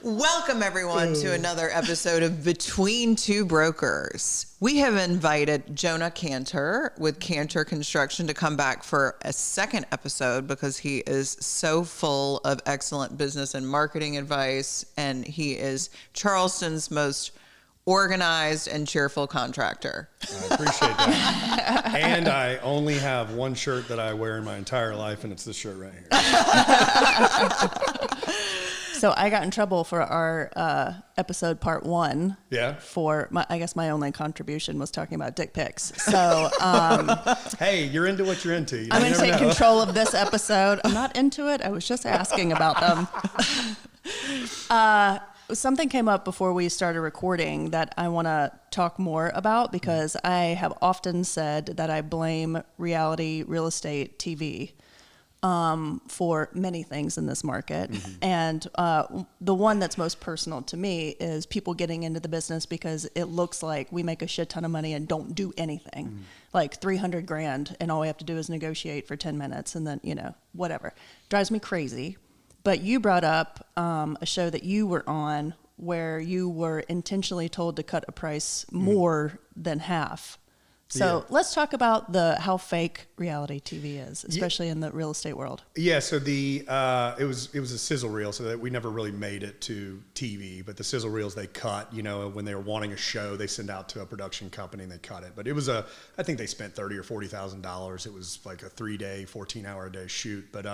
Welcome, everyone, to another episode of Between Two Brokers. We have invited Jonah Canter with Canter Construction to come back for a second episode because he is so full of excellent business and marketing advice, and he is Charleston's most organized and cheerful contractor. I appreciate that. And I only have one shirt that I wear in my entire life, and it's this shirt right here. So I got in trouble for our episode part 1. Yeah. For my only contribution was talking about dick pics. So hey, you're into what you're into. I'm going to take control of this episode. I'm not into it. I was just asking about them. Something came up before we started recording that I want to talk more about because I have often said that I blame reality real estate TV for many things in this market. Mm-hmm. And the one that's most personal to me is people getting into the business because it looks like we make a shit ton of money and don't do anything. Mm-hmm. Like $300,000 and all we have to do is negotiate for 10 minutes and then, whatever. Drives me crazy. But you brought up a show that you were on where you were intentionally told to cut a price more than half. So let's talk about how fake reality TV is, especially in the real estate world. Yeah, so it was a sizzle reel, so that we never really made it to TV. But the sizzle reels they cut, when they were wanting a show, they send out to a production company and they cut it. But it was I think they spent $30,000 or $40,000. It was like a 3-day, 14-hour-a-day shoot. But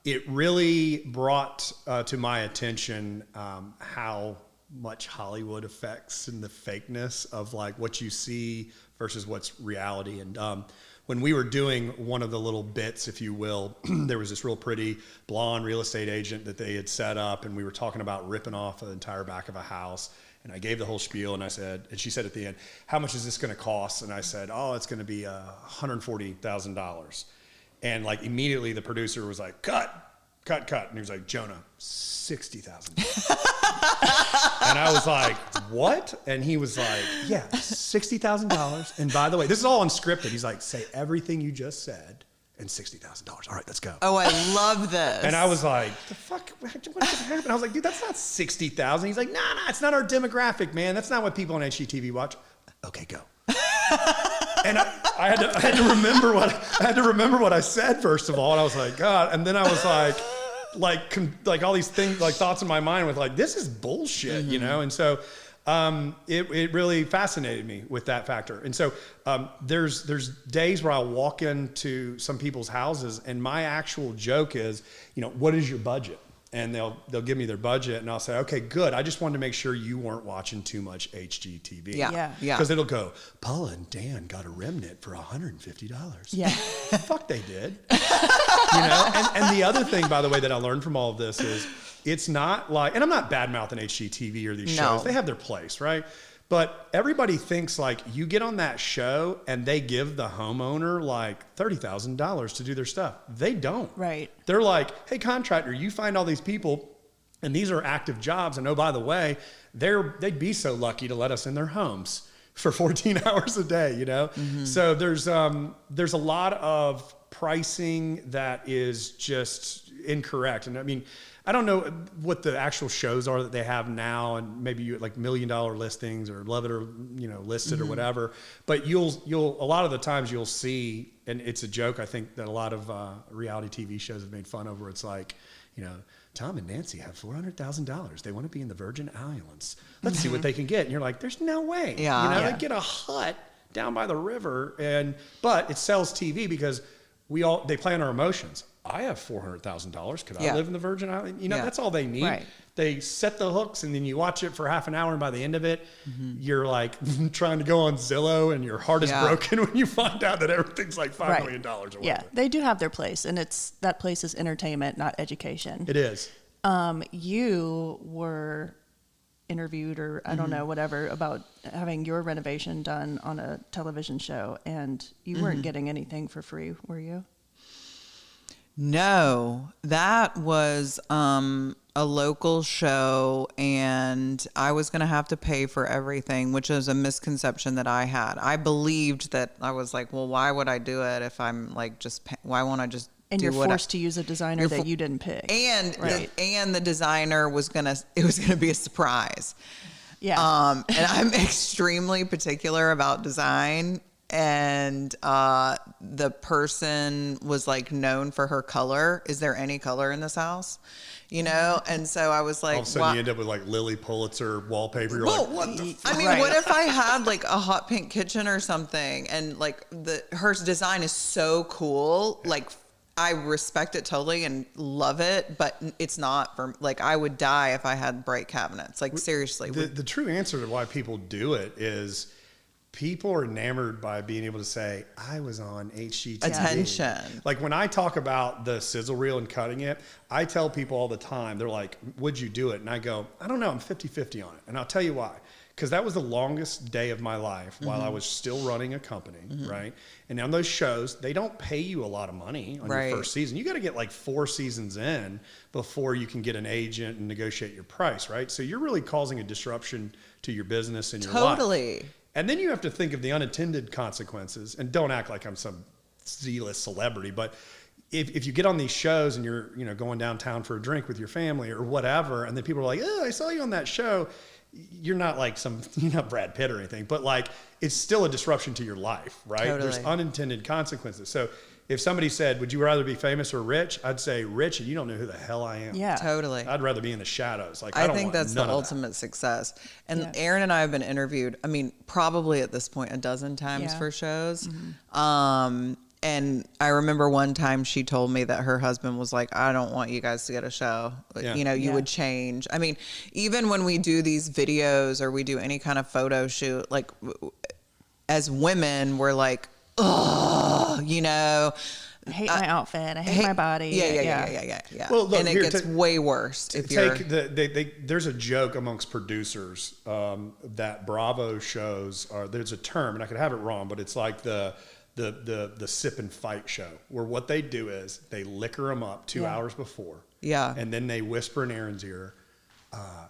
it really brought to my attention how much Hollywood affects and the fakeness of like what you see versus what's reality. And when we were doing one of the little bits, if you will, there was this real pretty blonde real estate agent that they had set up, and we were talking about ripping off the entire back of a house. And I gave the whole spiel, and she said at the end, "How much is this going to cost?" And I said, "Oh, it's going to be $140,000." And like immediately the producer was like, cut. And he was like, "Jonah, $60,000. And I was like, "What?" And he was like, "Yeah, $60,000. And by the way, this is all unscripted." He's like, "Say everything you just said and $60,000. All right, let's go." Oh, I love this. And I was like, "The fuck? What happened?" I was like, "Dude, that's not $60,000. He's like, "Nah, it's not our demographic, man. That's not what people on HGTV watch." Okay, go. And I had to remember what I said first of all, and I was like, God. And then I was like all these things, like thoughts in my mind with like, this is bullshit, And so it really fascinated me with that factor. And so there's days where I'll walk into some people's houses, and my actual joke is, what is your budget? And they'll give me their budget, and I'll say, "Okay, good. I just wanted to make sure you weren't watching too much HGTV." Yeah. Because it'll go, "Paula and Dan got a remnant for $150. Yeah. Fuck, they did. And the other thing, by the way, that I learned from all of this is it's not like, and I'm not bad mouthing HGTV or these shows. They have their place, right? But everybody thinks like you get on that show and they give the homeowner like $30,000 to do their stuff. They don't. Right. They're like, "Hey, contractor, you find all these people and these are active jobs. And oh, by the way, they'd be so lucky to let us in their homes for 14 hours a day, Mm-hmm. So there's a lot of pricing that is just incorrect. And I mean, I don't know what the actual shows are that they have now, and maybe you like $1 million listings or love it or listed or whatever. But you'll a lot of the times you'll see, and it's a joke I think that a lot of reality TV shows have made fun of, where it's like, Tom and Nancy have $400,000. They want to be in the Virgin Islands. Let's see what they can get. And you're like, there's no way. They get a hut down by the river, but it sells TV because they play on our emotions. I have $400,000. Could I live in the Virgin Islands? That's all they need. Right. They set the hooks, and then you watch it for half an hour, and by the end of it, you're like trying to go on Zillow, and your heart is broken when you find out that everything's like $5 million or whatever. Yeah, they do have their place, and that place is entertainment, not education. It is. You were interviewed, or I don't know, whatever, about having your renovation done on a television show, and you weren't getting anything for free, were you? No, that was a local show, and I was going to have to pay for everything, which is a misconception that I had. I believed that I was like, well, why would I do it if I'm like why won't I just And you're forced to use a designer that you didn't pick. And right. the designer was gonna be a surprise. Yeah. And I'm extremely particular about design. And the person was like known for her color. Is there any color in this house? You know? And so I was like, all of a sudden you end up with like Lily Pulitzer wallpaper. You're like, what the I mean, what if I had like a hot pink kitchen or something, and like her design is so cool, like I respect it totally and love it, but it's not for, like, I would die if I had bright cabinets. Like, seriously. The true answer to why people do it is people are enamored by being able to say, I was on HGTV. Attention. Like when I talk about the sizzle reel and cutting it, I tell people all the time, they're like, would you do it? And I go, I don't know, I'm 50-50 on it. And I'll tell you why. Because that was the longest day of my life while I was still running a company, right? And on those shows, they don't pay you a lot of money on your first season. You got to get like 4 seasons in before you can get an agent and negotiate your price, right? So you're really causing a disruption to your business and your life. Totally. And then you have to think of the unintended consequences. And don't act like I'm some Z-list celebrity, but if you get on these shows and you're going downtown for a drink with your family or whatever, and then people are like, oh, I saw you on that show. You're not like you're not Brad Pitt or anything, but like it's still a disruption to your life, right? Totally. There's unintended consequences. So if somebody said, would you rather be famous or rich? I'd say rich, and you don't know who the hell I am. Yeah, totally. I'd rather be in the shadows. Like I don't think want that's the none of ultimate success. And Yeah. Erin and I have been interviewed, I mean, probably at this point 12 times for shows. And I remember one time she told me that her husband was like, I don't want you guys to get a show. Yeah. You would change. I mean, even when we do these videos or we do any kind of photo shoot, like as women, we're like, oh, I hate my outfit. I hate my body. Yeah. Well, look, and it gets way worse if you're. There's a joke amongst producers that Bravo shows are. There's a term, and I could have it wrong, but it's like the sip and fight show, where what they do is they liquor them up 2 hours before. Yeah. And then they whisper in Erin's ear,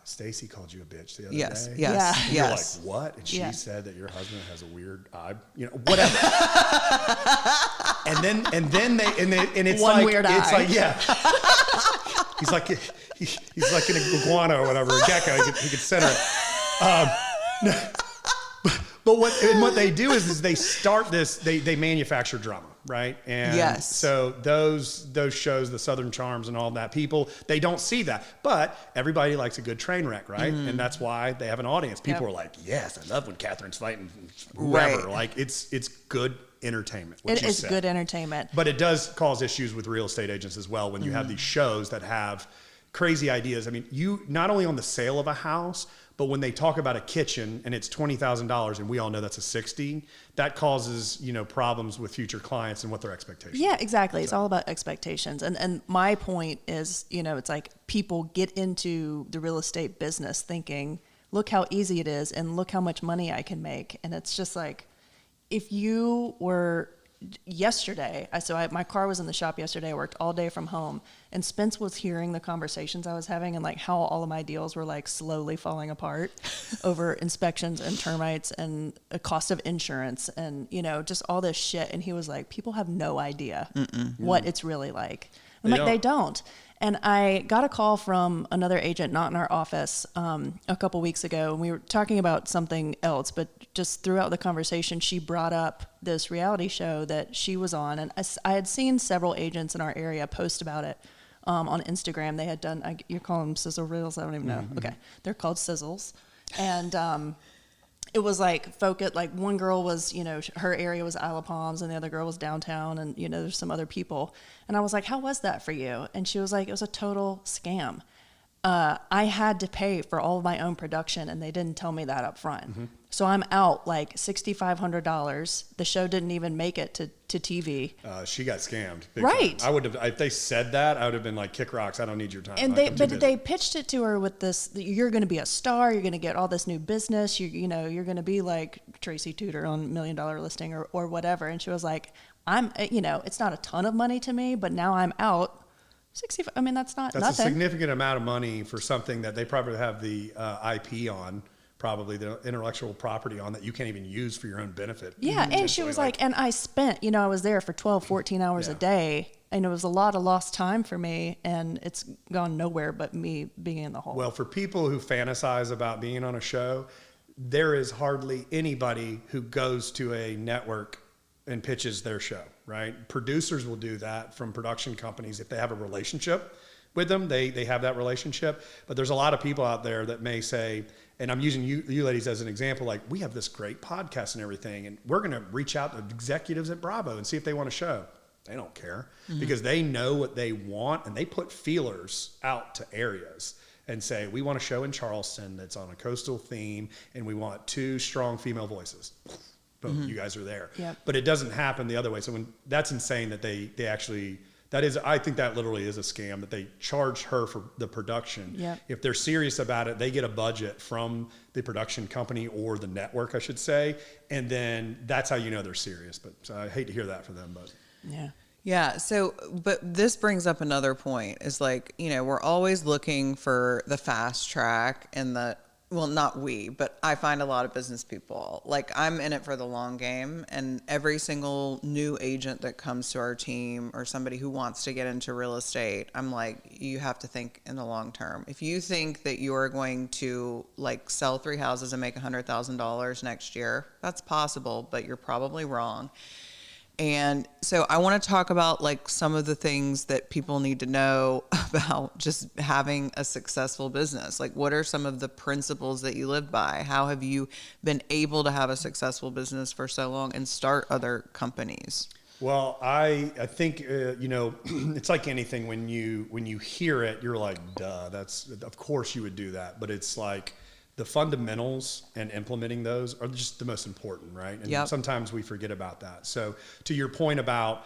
Stacy called you a bitch the other day. Yes. And Yes. you're like, what? And she said that your husband has a weird eye, whatever. and it's one like, weird it's eye. like, yeah. he's like an iguana or whatever, a gecko. He could center it. But what they do is they start this. They manufacture drama, right? And so those shows, the Southern Charms and all that, people they don't see that, but everybody likes a good train wreck, right? And that's why they have an audience. People are like, yes, I love when Catherine's fighting whoever. Right. Like it's good entertainment. It is good entertainment, but it does cause issues with real estate agents as well when you have these shows that have crazy ideas. I mean, you not only on the sale of a house, but when they talk about a kitchen and it's $20,000 and we all know that's a 60, that causes, problems with future clients and what their expectations are. Yeah, exactly. It's all about expectations. And my point is, it's like people get into the real estate business thinking, look how easy it is and look how much money I can make. And it's just like, if you were yesterday, my car was in the shop yesterday. I worked all day from home, and Spence was hearing the conversations I was having and like how all of my deals were like slowly falling apart over inspections and termites and a cost of insurance and just all this shit. And he was like, people have no idea what it's really like. I'm like, they don't. And I got a call from another agent, not in our office, a couple weeks ago, and we were talking about something else, but just throughout the conversation, she brought up this reality show that she was on, and I had seen several agents in our area post about it on Instagram. They had done, you're calling them sizzle reels? I don't even know. Okay, they're called sizzles. And it was like focused, like one girl was, her area was Isle of Palms and the other girl was downtown and, there's some other people. And I was like, how was that for you? And she was like, it was a total scam. I had to pay for all of my own production and they didn't tell me that up front. So I'm out like $6,500. The show didn't even make it to TV. She got scammed. Right. Time. I would have, if they said that, I would have been like, kick rocks. I don't need your time. And they pitched it to her with this, you're going to be a star. You're going to get all this new business. You're going to be like Tracy Tudor on $1 Million Listing or whatever. And she was like, it's not a ton of money to me, but now I'm out. 65. I mean, that's nothing. That's a significant amount of money for something that they probably have the IP on, probably the intellectual property on that you can't even use for your own benefit. Yeah, and she was like, and I spent, I was there for 12, 14 hours a day, I know it was a lot of lost time for me, and it's gone nowhere but me being in the hole. Well, for people who fantasize about being on a show, there is hardly anybody who goes to a network and pitches their show, right? Producers will do that from production companies if they have a relationship with them. They have that relationship. But there's a lot of people out there that may say, and I'm using you ladies as an example, like, we have this great podcast and everything, and we're going to reach out to executives at Bravo and see if they want a show. They don't care because they know what they want, and they put feelers out to areas and say, we want a show in Charleston that's on a coastal theme, and we want 2 strong female voices. Boom, you guys are there. Yep. But it doesn't happen the other way. So when that's insane that they actually, that is, I think that literally is a scam, that they charge her for the production. Yep. If they're serious about it, they get a budget from the production company or the network, I should say. And then that's how you know they're serious. But so I hate to hear that for them, but. Yeah. Yeah. So, but this brings up another point is like, you know, we're always looking for the fast track and well, not we, but I find a lot of business people, like, I'm in it for the long game, and every single new agent that comes to our team or somebody who wants to get into real estate, I'm like, you have to think in the long term. If you think that you're going to like sell 3 houses and make $100,000 next year, that's possible, but you're probably wrong. And so I want to talk about like some of the things that people need to know about just having a successful business. Like, what are some of the principles that you live by? How have you been able to have a successful business for so long and start other companies? Well, I think, you know, it's like anything, when you hear it, you're like, duh, of course you would do that. But it's like, the fundamentals and implementing those are just the most important, right? And sometimes we forget about that. So to your point about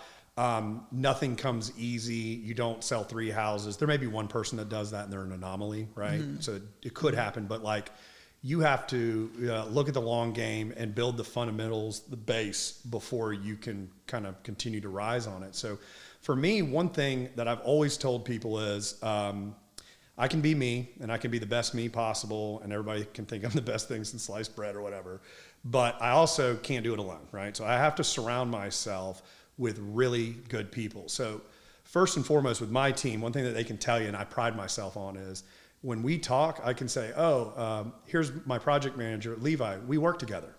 nothing comes easy, you don't sell 3 houses. There may be one person that does that and they're an anomaly, right? So it could happen, but like, you have to look at the long game and build the fundamentals, the base, before you can kind of continue to rise on it. So for me, one thing that I've always told people is, I can be me, and I can be the best me possible, and everybody can think I'm the best thing since sliced bread or whatever. But I also can't do it alone, right? So I have to surround myself with really good people. So first and foremost with my team, one thing that they can tell you, and I pride myself on, is when we talk, I can say, here's my project manager, Levi. We work together.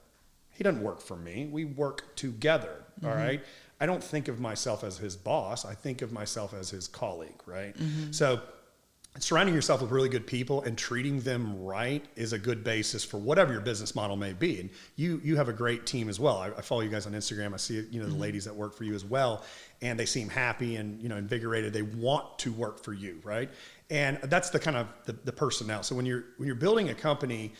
He doesn't work for me. We work together, all right? I don't think of myself as his boss. I think of myself as his colleague, right? So surrounding yourself with really good people and treating them right is a good basis for whatever your business model may be. And you have a great team as well. I follow you guys on Instagram. I see, you know, the ladies that work for you as well, and they seem happy and, you know, invigorated. They want to work for you, right? And that's the kind of the personnel. So when you're building a company,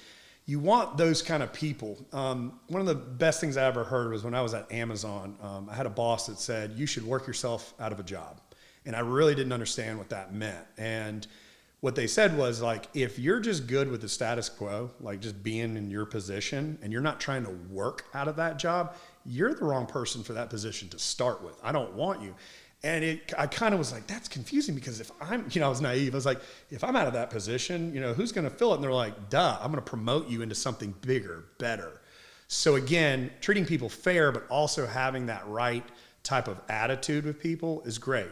you want those kind of people. One of the best things I ever heard was when I was at Amazon. I had a boss that said, you should work yourself out of a job. And I really didn't understand what that meant. And what they said was, like, if you're just good with the status quo, like just being in your position, and you're not trying to work out of that job, you're the wrong person for that position to start with. I don't want you. And I kind of was like, that's confusing, because if I'm, you know, I was naive. I was like, if I'm out of that position, you know, who's going to fill it? And they're like, duh, I'm going to promote you into something bigger, better. So again, treating people fair, but also having that right type of attitude with people is great.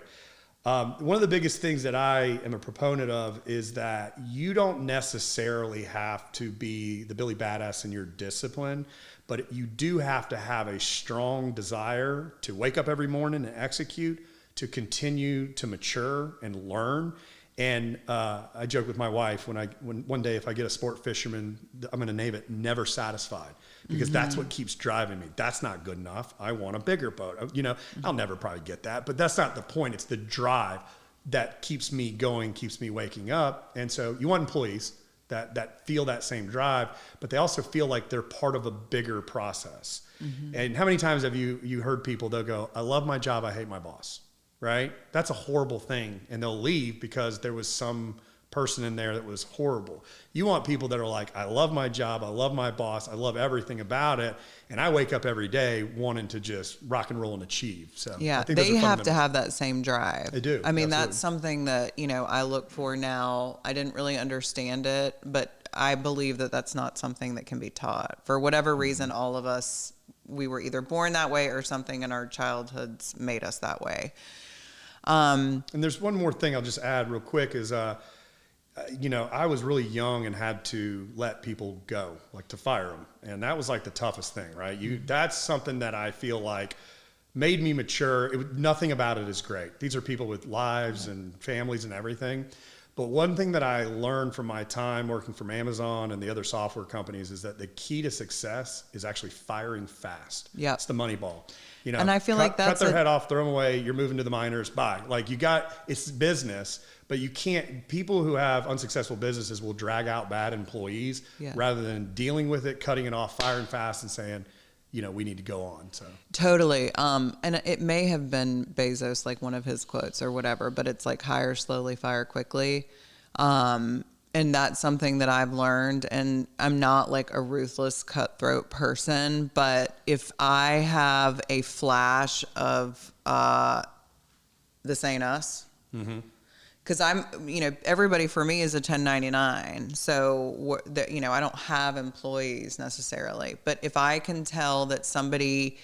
One of the biggest things that I am a proponent of is that you don't necessarily have to be the Billy Badass in your discipline, but you do have to have a strong desire to wake up every morning and execute, to continue to mature and learn. And I joke with my wife when one day, if I get a sport fisherman, I'm going to name it Never Satisfied, because that's what keeps driving me. That's not good enough. I want a bigger boat. You know, I'll never probably get that, but that's not the point. It's the drive that keeps me going, keeps me waking up. And so you want employees that feel that same drive, but they also feel like they're part of a bigger process. And how many times have you heard people, they'll go, I love my job, I hate my boss. Right? That's a horrible thing. And they'll leave because there was some person in there that was horrible. You want people that are like, I love my job, I love my boss, I love everything about it, and I wake up every day wanting to just rock and roll and achieve. So yeah, I think they have to have that same drive. They do. I mean, absolutely. That's something that, you know, I look for now. I didn't really understand it, but I believe that that's not something that can be taught. For whatever reason, all of us, we were either born that way or something in our childhoods made us that way. And there's one more thing I'll just add real quick is, I was really young and had to let people go, like to fire them. And that was like the toughest thing, right? That's something that I feel like made me mature. Nothing about it is great. These are people with lives and families and everything. But one thing that I learned from my time working from Amazon and the other software companies is that the key to success is actually firing fast. Yeah. It's the money ball. And I feel like that's cut their head off, throw them away. You're moving to the minors. Bye. Like it's business, but you can't. People who have unsuccessful businesses will drag out bad employees rather than dealing with it, cutting it off, firing fast, and saying, we need to go on. So totally. And it may have been Bezos, like one of his quotes or whatever, but it's like hire slowly, fire quickly. And that's something that I've learned, and I'm not like a ruthless, cutthroat person, but if I have a flash of this ain't us, because I'm, everybody for me is a 1099, so I don't have employees necessarily, but if I can tell that somebody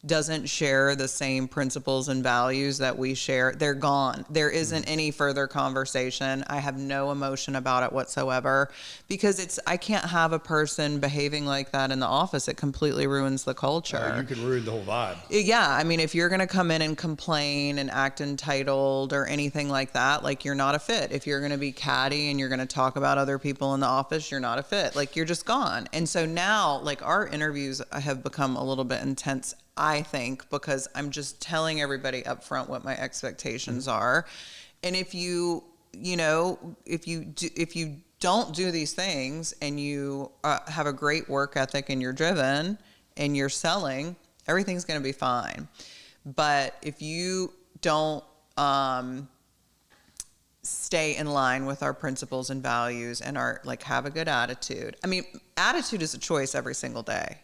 doesn't share the same principles and values that we share, they're gone. There isn't any further conversation. I have no emotion about it whatsoever, because I can't have a person behaving like that in the office. It completely ruins the culture. You could ruin the whole vibe. Yeah. I mean, if you're going to come in and complain and act entitled or anything like that, like you're not a fit. If you're going to be catty and you're going to talk about other people in the office, you're not a fit. Like you're just gone. And so now like our interviews have become a little bit intense, I think, because I'm just telling everybody up front what my expectations are. And if you don't do these things and you have a great work ethic and you're driven and you're selling, everything's going to be fine. But if you don't stay in line with our principles and values and have a good attitude. I mean, attitude is a choice every single day.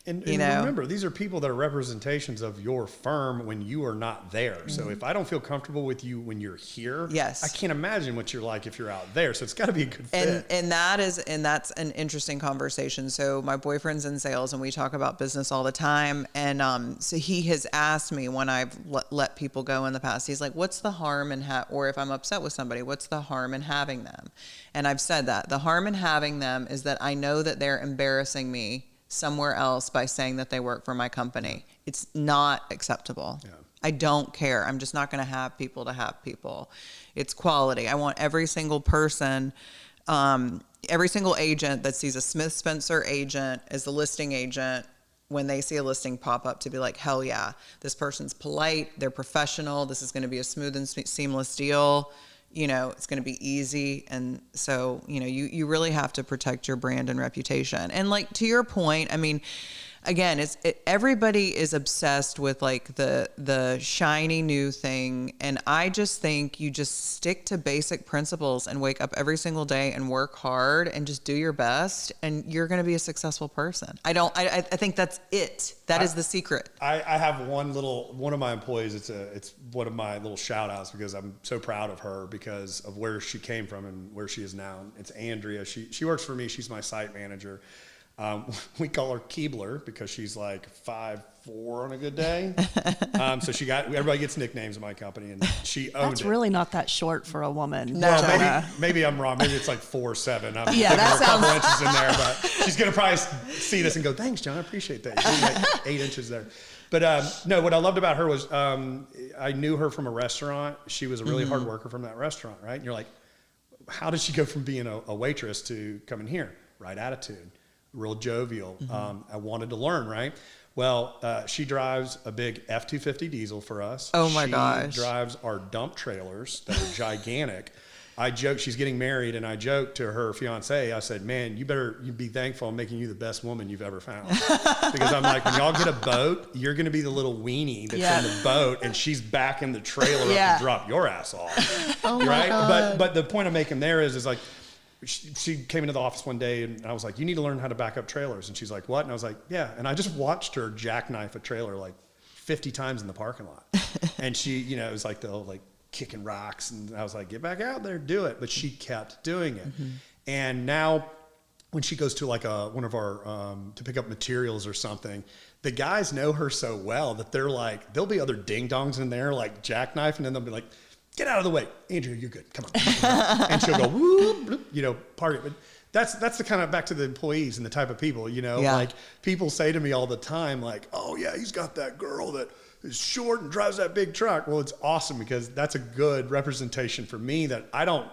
And remember, these are people that are representations of your firm when you are not there. Mm-hmm. So if I don't feel comfortable with you when you're here, I can't imagine what you're like if you're out there. So it's got to be a good fit. And that's an interesting conversation. So my boyfriend's in sales, and we talk about business all the time. And so he has asked me when I've let people go in the past, he's like, "What's the harm in or if I'm upset with somebody, what's the harm in having them?" And I've said that the harm in having them is that I know that they're embarrassing me somewhere else by saying that they work for my company. It's not acceptable. Yeah. I don't care. I'm just not going to have people. It's quality. I want every single person, every single agent that sees a Smith Spencer agent as the listing agent, when they see a listing pop up, to be like, hell yeah, this person's polite, they're professional, this is going to be a smooth and seamless deal. It's going to be easy. And so, you really have to protect your brand and reputation. And like, to your point, I mean, again, everybody is obsessed with like the shiny new thing. And I just think you just stick to basic principles and wake up every single day and work hard and just do your best. And you're going to be a successful person. I think that's it. That is the secret. I have one of my employees. It's one of my little shout outs because I'm so proud of her because of where she came from and where she is now. It's Andrea. She works for me. She's my site manager. We call her Keebler because she's like 5'4" on a good day. So everybody gets nicknames in my company, and she owned it. That's really not that short for a woman. No, maybe I'm wrong. Maybe it's like 4'7". I'm yeah, that a couple inches in there, but she's gonna probably see this and go, "Thanks, John, I appreciate that." You're like 8 inches there. But no, what I loved about her was I knew her from a restaurant. She was a really hard worker from that restaurant, right? And you're like, how did she go from being a waitress to coming here? Right attitude. Real jovial. I wanted to learn, right? Well, she drives a big F-250 diesel for us. Oh my gosh. She drives our dump trailers that are gigantic. I joke, she's getting married, and I joked to her fiance, I said, "Man, you be thankful I'm making you the best woman you've ever found." Because I'm like, when y'all get a boat, you're going to be the little weenie that's in the boat, and she's back in the trailer up to drop your ass off. Oh right? My God. But the point I'm making there is like, she came into the office one day and I was like, "You need to learn how to back up trailers." And she's like, "What?" And I was like, "Yeah." And I just watched her jackknife a trailer like 50 times in the parking lot. And she, it was like the old, like kicking rocks. And I was like, "Get back out there, do it." But she kept doing it. And now when she goes to like one of our, to pick up materials or something, the guys know her so well that they're like, there'll be other ding dongs in there, like jackknife. And then they'll be like, get out of the way. Andrea, you're good. Come on. And she'll go, whoop, bloop, you know, park it. But that's the kind of, back to the employees and the type of people, you know, like people say to me all the time, like, oh yeah, he's got that girl that is short and drives that big truck. Well, it's awesome because that's a good representation for me that I don't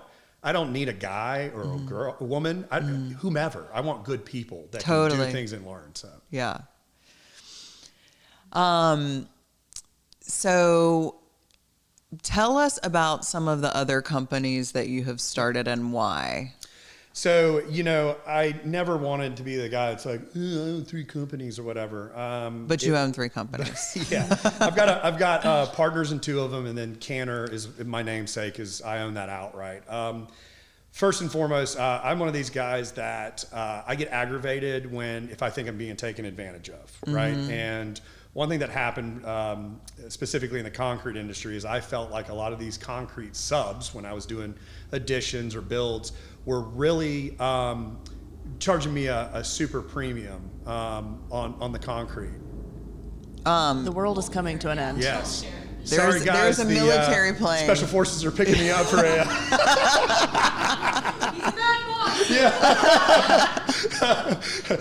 need a guy or a girl, a woman, whomever. I want good people that can do things and learn. So yeah. So tell us about some of the other companies that you have started and why. So, you know, I never wanted to be the guy that's like, I own 3 companies or whatever. But you own 3 companies. Yeah. I've got partners in 2 of them, and then Canter is my namesake because I own that outright. First and foremost, I'm one of these guys that I get aggravated if I think I'm being taken advantage of, right? And one thing that happened specifically in the concrete industry is I felt like a lot of these concrete subs, when I was doing additions or builds, were really charging me a super premium on the concrete. The world is coming to an end. Yes. Sorry, guys. There's a military plane. Special forces are picking me up for a...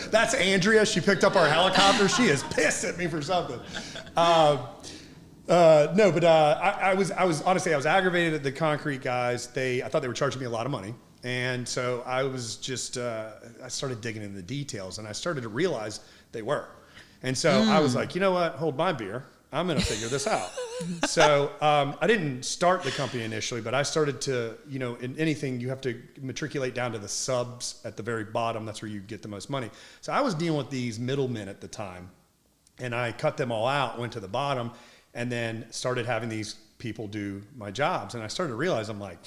That's Andrea. She picked up our helicopter. She is pissed at me for something. I was aggravated at the concrete guys. I thought they were charging me a lot of money. And so I was just, I started digging into the details, and I started to realize they were. And so I was like, you know what? Hold my beer. I'm going to figure this out. So I didn't start the company initially, but I started to, you know, in anything, you have to matriculate down to the subs at the very bottom. That's where you get the most money. So I was dealing with these middlemen at the time, and I cut them all out, went to the bottom, and then started having these people do my jobs. And I started to realize, I'm like,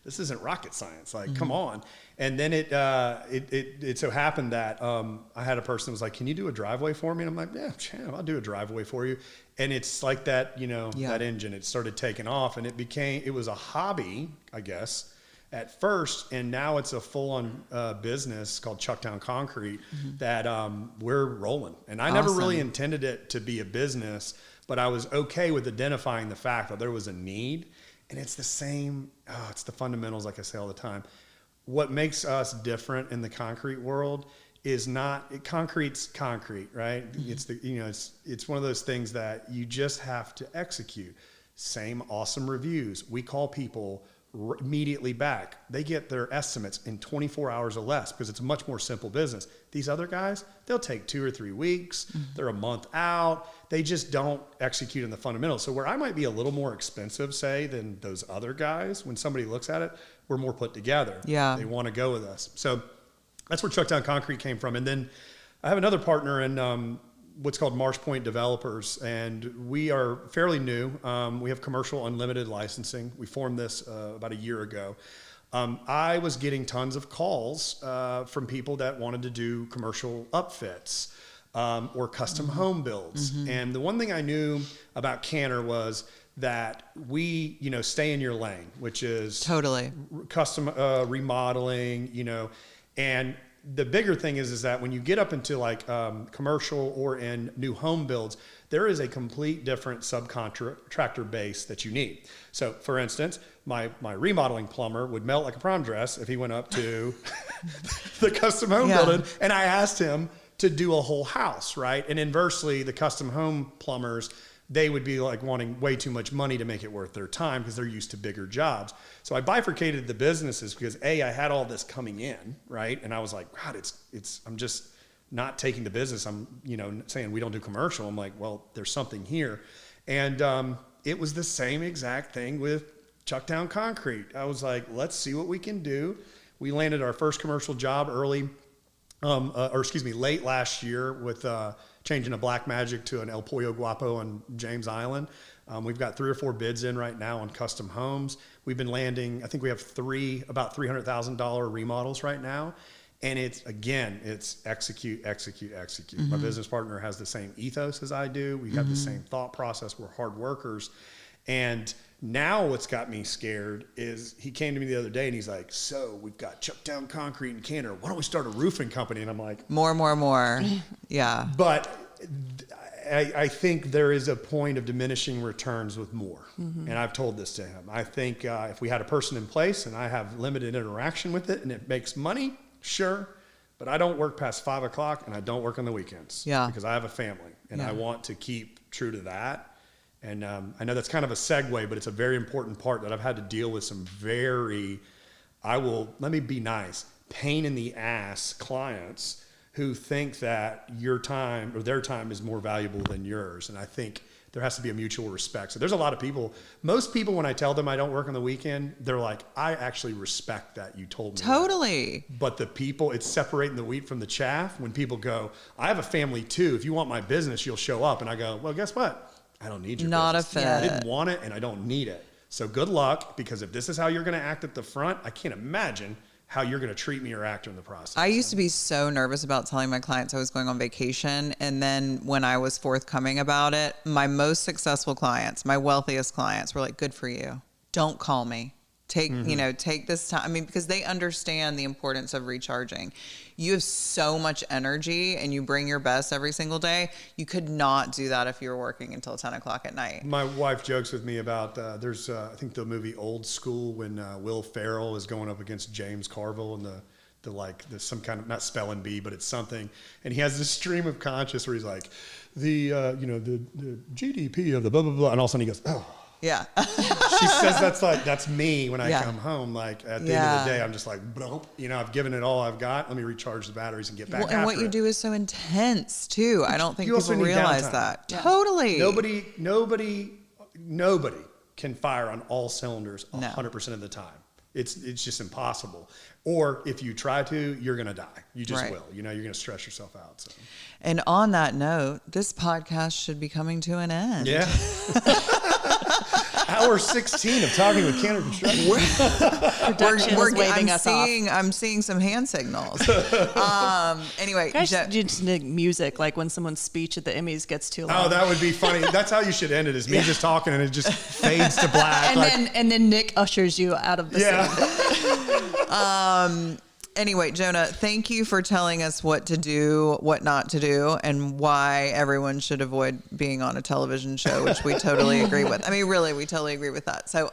this isn't rocket science. Like, come on. And then it so happened that I had a person who was like, can you do a driveway for me? And I'm like, yeah, champ, I'll do a driveway for you. And it's like that, you know, that engine, it started taking off, and it was a hobby, I guess, at first. And now it's a full-on business called Chucktown Concrete that we're rolling. And I never really intended it to be a business, but I was okay with identifying the fact that there was a need. And it's the same, it's the fundamentals, like I say all the time. What makes us different in the concrete world is concrete's concrete, right? It's it's one of those things that you just have to execute. Same awesome reviews. We call people immediately back. They get their estimates in 24 hours or less because it's a much more simple business. These other guys, they'll take 2 or 3 weeks. They're a month out. They just don't execute in the fundamentals. So where I might be a little more expensive, say, than those other guys, when somebody looks at it, we're more put together. Yeah. They want to go with us. So that's where Chucktown Concrete came from. And then I have another partner in what's called Marsh Point Developers, and we are fairly new. We have commercial unlimited licensing. We formed this about a year ago. I was getting tons of calls from people that wanted to do commercial upfits or custom home builds. And the one thing I knew about Canter was that we, stay in your lane, which is totally custom remodeling, and the bigger thing is that when you get up into like commercial or in new home builds, there is a complete different subcontractor base that you need. So for instance, my remodeling plumber would melt like a prom dress if he went up to the custom home building, and I asked him to do a whole house, right? And inversely, the custom home plumbers, they would be like wanting way too much money to make it worth their time because they're used to bigger jobs. So I bifurcated the businesses because I had all this coming in, right? And I was like, God, I'm just not taking the business. I'm, saying we don't do commercial. I'm like, well, there's something here. And it was the same exact thing with Chucktown Concrete. I was like, let's see what we can do. We landed our first commercial job late last year with changing a Black Magic to an El Pollo Guapo on James Island. We've got 3 or 4 bids in right now on custom homes. We've been landing, I think we have about $300,000 remodels right now. And it's execute. My business partner has the same ethos as I do. We have the same thought process. We're hard workers. And now what's got me scared is he came to me the other day and he's like, so we've got Chucktown Concrete and Canter. Why don't we start a roofing company? And I'm like, more. Yeah. But I think there is a point of diminishing returns with more. And I've told this to him. I think if we had a person in place and I have limited interaction with it and it makes money, sure. But I don't work past 5 o'clock and I don't work on the weekends. Yeah. Because I have a family and I want to keep true to that. And I know that's kind of a segue, but it's a very important part that I've had to deal with some let me be nice, pain in the ass clients who think that your time or their time is more valuable than yours. And I think there has to be a mutual respect. So there's a lot of people, most people, when I tell them I don't work on the weekend, they're like, I actually respect that you told me. Totally. That. But the people, it's separating the wheat from the chaff. When people go, I have a family too. If you want my business, you'll show up. And I go, well, guess what? I don't need your Not business. a fit. I didn't want it and I don't need it. So good luck, because if this is how you're going to act at the front, I can't imagine how you're going to treat me or act in the process. I used to be so nervous about telling my clients I was going on vacation. And then when I was forthcoming about it, my most successful clients, my wealthiest clients were like, good for you. Don't call me. Take this time. I mean, because they understand the importance of recharging. You have so much energy and you bring your best every single day. You could not do that if you were working until 10 o'clock at night. My wife jokes with me about, there's, I think the movie Old School when Will Ferrell is going up against James Carville and there's some kind of, not spelling bee, but it's something. And he has this stream of conscious where he's like, the GDP of the blah, blah, blah. And all of a sudden he goes, oh. Yeah. She says that's me when I come home. Like at the end of the day, I'm just like, I've given it all I've got. Let me recharge the batteries and get back after and what you do is so intense too. I don't think people realize that. Yeah. Totally. Nobody can fire on all cylinders 100% of the time. It's just impossible. Or if you try to, you're going to die. You just will. You're going to stress yourself out. So. And on that note, this podcast should be coming to an end. Yeah. Hour 16 of talking with Canter Construction. I'm seeing some hand signals. Anyway, just need music, like when someone's speech at the Emmys gets too long. Oh, that would be funny. That's how you should end it, is me just talking and it just fades to black. And then Nick ushers you out of the scene. Anyway, Jonah, thank you for telling us what to do, what not to do, and why everyone should avoid being on a television show, which we totally agree with. I mean, really, we totally agree with that. So,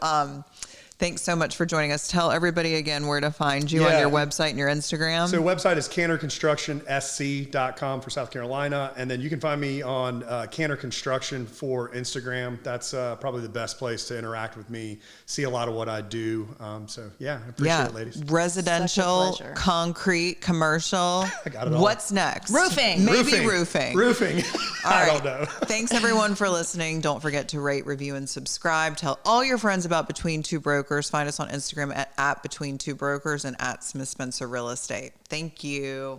thanks so much for joining us. Tell everybody again where to find you on your website and your Instagram. So website is canterconstructionsc.com for South Carolina. And then you can find me on Canter Construction for Instagram. That's probably the best place to interact with me, see a lot of what I do. I appreciate it, ladies. Residential, concrete, commercial. I got it all. What's next? Roofing. Maybe roofing. All I right. don't know. Thanks everyone for listening. Don't forget to rate, review, and subscribe. Tell all your friends about Between Two Brokers. Find us on Instagram at Between Two Brokers and at Smith Spencer Real Estate. Thank you.